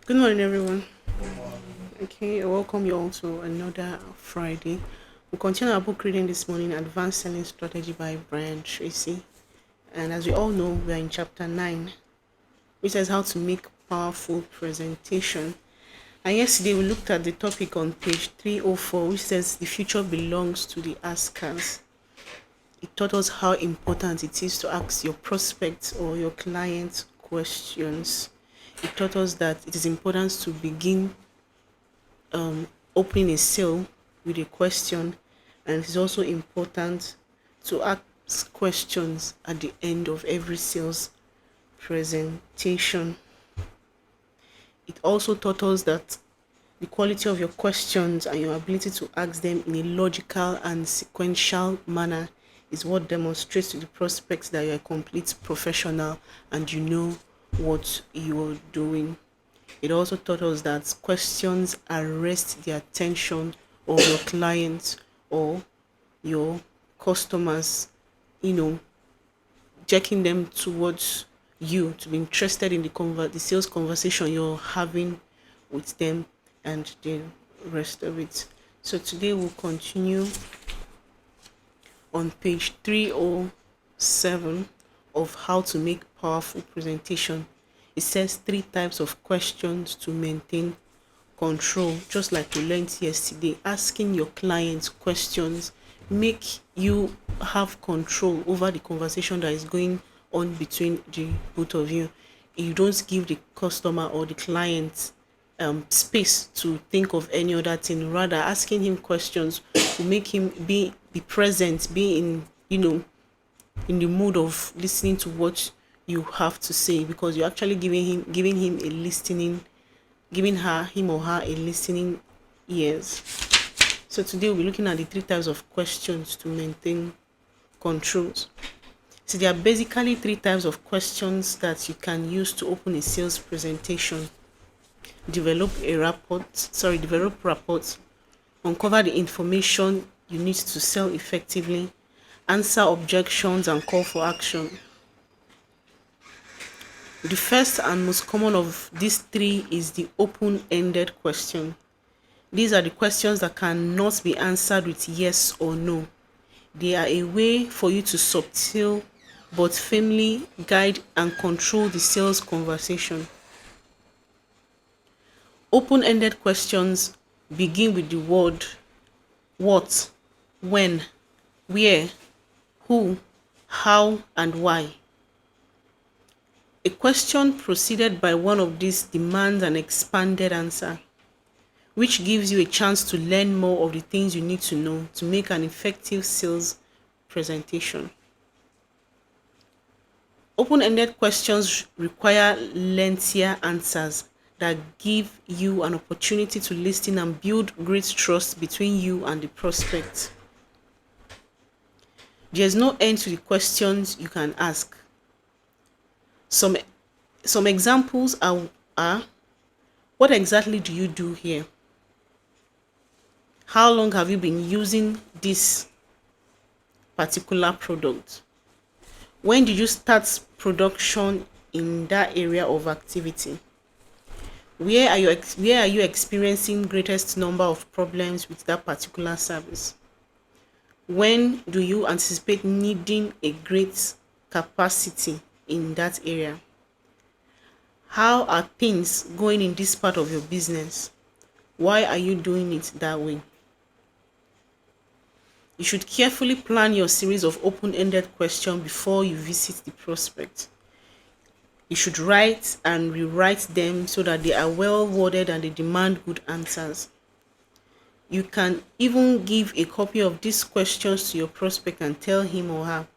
Good morning, everyone. Okay, I welcome you all to another Friday. We continue our book reading this morning, Advanced Selling Strategy by Brian Tracy. And as we all know, we are in chapter 9, which says how to make powerful presentation. And yesterday we looked at the topic on page 304, which says the future belongs to the askers. It taught us how important it is to ask your prospects or your clients questions. It taught us that it is important to begin opening a sale with a question, and it's also important to ask questions at the end of every sales presentation. It also taught us that the quality of your questions and your ability to ask them in a logical and sequential manner is what demonstrates to the prospects that you're a complete professional and you know what you're doing. It also taught us that questions arrest the attention of your clients or your customers, you know, checking them towards you to be interested in the sales conversation you're having with them and the rest of it. So today we'll continue on page 307 of how to make powerful presentation. It says 3 types of questions to maintain control, just like we learned yesterday. Asking your clients questions make you have control over the conversation that is going on between the both of you. You don't give the customer or the client space to think of any other thing. Rather, asking him questions will make him be present, be in in the mood of listening to what you have to say, because you're actually giving him a listening, giving him or her a listening ears. So today we'll be looking at the 3 types of questions to maintain controls. So there are basically 3 types of questions that you can use to open a sales presentation. Develop rapport, uncover the information you need to sell effectively, answer objections and call for action. The first and most common of these three is the open-ended question. These are the questions that cannot be answered with yes or no. They are a way for you to subtle but firmly guide and control the sales conversation. Open-ended questions begin with the word what, when, where, who, how, and why. A question preceded by one of these demands an expanded answer, which gives you a chance to learn more of the things you need to know to make an effective sales presentation. Open-ended questions require lengthier answers that give you an opportunity to listen and build great trust between you and the prospect. There's no end to the questions you can ask. Some examples are what exactly do you do here? How long have you been using this particular product? When did you start production in that area of activity? Where are you experiencing greatest number of problems with that particular service? When do you anticipate needing a great capacity in that area? How are things going in this part of your business? Why are you doing it that way? You should carefully plan your series of open-ended questions before you visit the prospect. You should write and rewrite them so that they are well worded and they demand good answers. You can even give a copy of these questions to your prospect and tell him or her,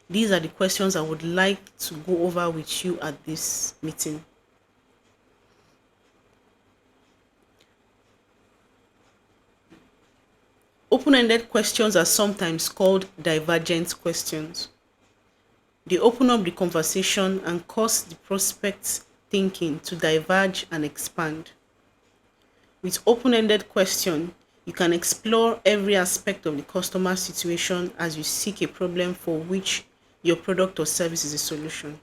these are the questions I would like to go over with you at this meeting. Open-ended questions are sometimes called divergent questions. They open up the conversation and cause the prospect's thinking to diverge and expand. With open-ended question, you can explore every aspect of the customer situation as you seek a problem for which your product or service is a solution.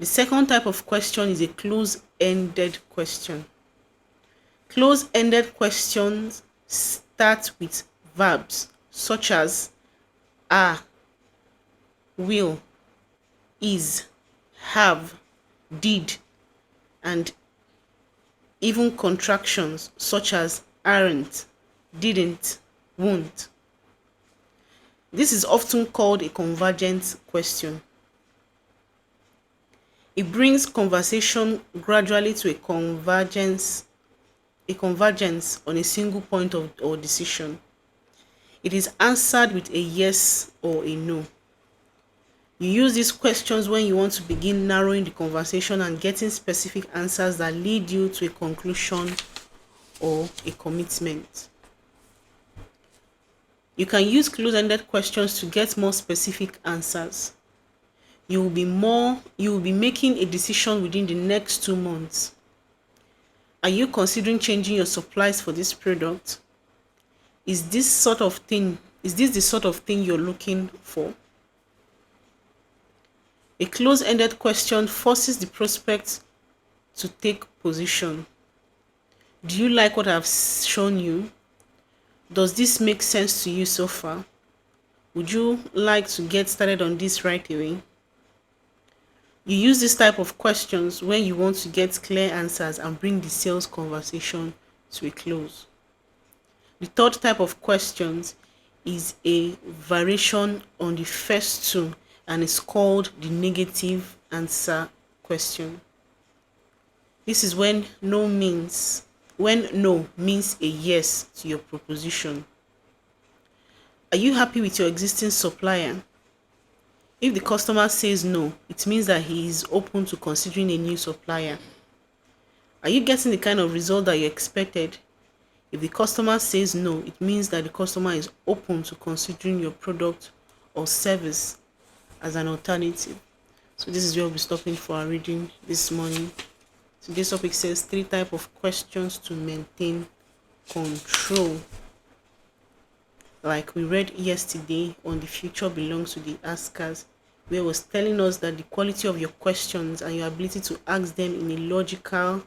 The second type of question is a close-ended question. Close-ended questions start with verbs such as are, will, is, have, did, and even contractions such as aren't, didn't, won't. This is often called a convergent question. It brings conversation gradually to a convergence on a single point or decision. It is answered with a yes or a no. You use these questions when you want to begin narrowing the conversation and getting specific answers that lead you to a conclusion or a commitment. You can use close-ended questions to get more specific answers. You will be making a decision within the next 2 months. Are you considering changing your supplies for this product? Is this the sort of thing you're looking for? A close-ended question forces the prospect to take position. Do you like what I've shown you? Does this make sense to you so far? Would you like to get started on this right away? You use this type of questions when you want to get clear answers and bring the sales conversation to a close. The third type of questions is a variation on the first two and is called the negative answer question. This is when no means a yes to your proposition. Are you happy with your existing supplier? If the customer says no, it means that he is open to considering a new supplier. Are you getting the kind of result that you expected? If the customer says no, it means that the customer is open to considering your product or service as an alternative. So this is where we'll be stopping for our reading this morning. Today's topic says 3 types of questions to maintain control. Like we read yesterday on the future belongs to the askers, where it was telling us that the quality of your questions and your ability to ask them in a logical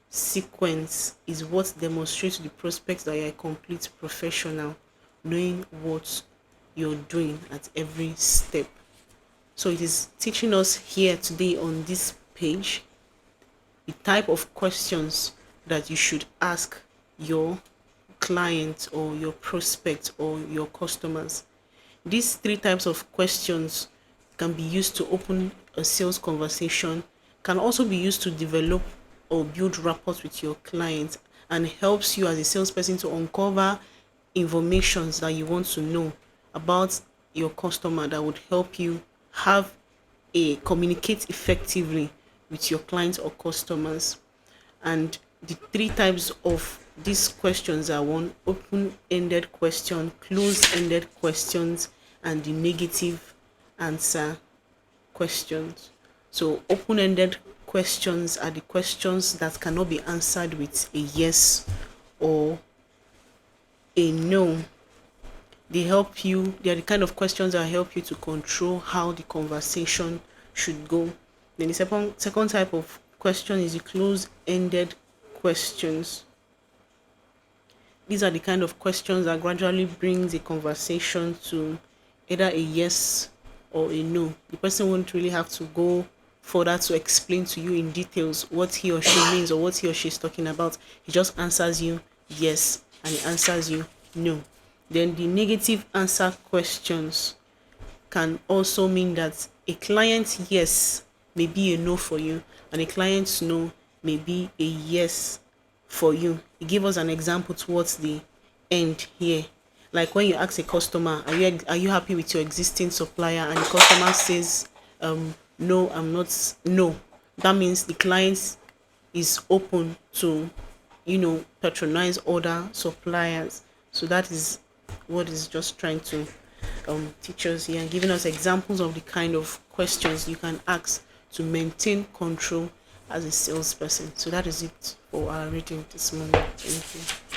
sequence is what demonstrates to the prospects that you're a complete professional, knowing what you're doing at every step. So it is teaching us here today on this page the type of questions that you should ask your client or your prospect or your customers. These 3 types of questions can be used to open a sales conversation, can also be used to develop or build rapport with your client, and helps you as a salesperson to uncover information that you want to know about your customer that would help you communicate effectively with your clients or customers. And the 3 types of these questions are: 1, open-ended question, closed-ended questions, and the negative answer questions. So open-ended questions are the questions that cannot be answered with a yes or a no. They are the kind of questions that help you to control how the conversation should go. Then the second type of question is the close-ended questions. These are the kind of questions that gradually brings a conversation to either a yes or a no. The person won't really have to go further to explain to you in details what he or she means or what he or she is talking about. He just answers you yes and he answers you no. Then the negative answer questions can also mean that a client yes may be a no for you and a client's no may be a yes for you. He gave us an example towards the end here. Like when you ask a customer, are you happy with your existing supplier, and the customer says no, I'm not. No, that means the client is open to patronize other suppliers. So that is what is just trying to teach us here, and giving us examples of the kind of questions you can ask to maintain control as a salesperson. So that is it for our reading this morning. Thank you.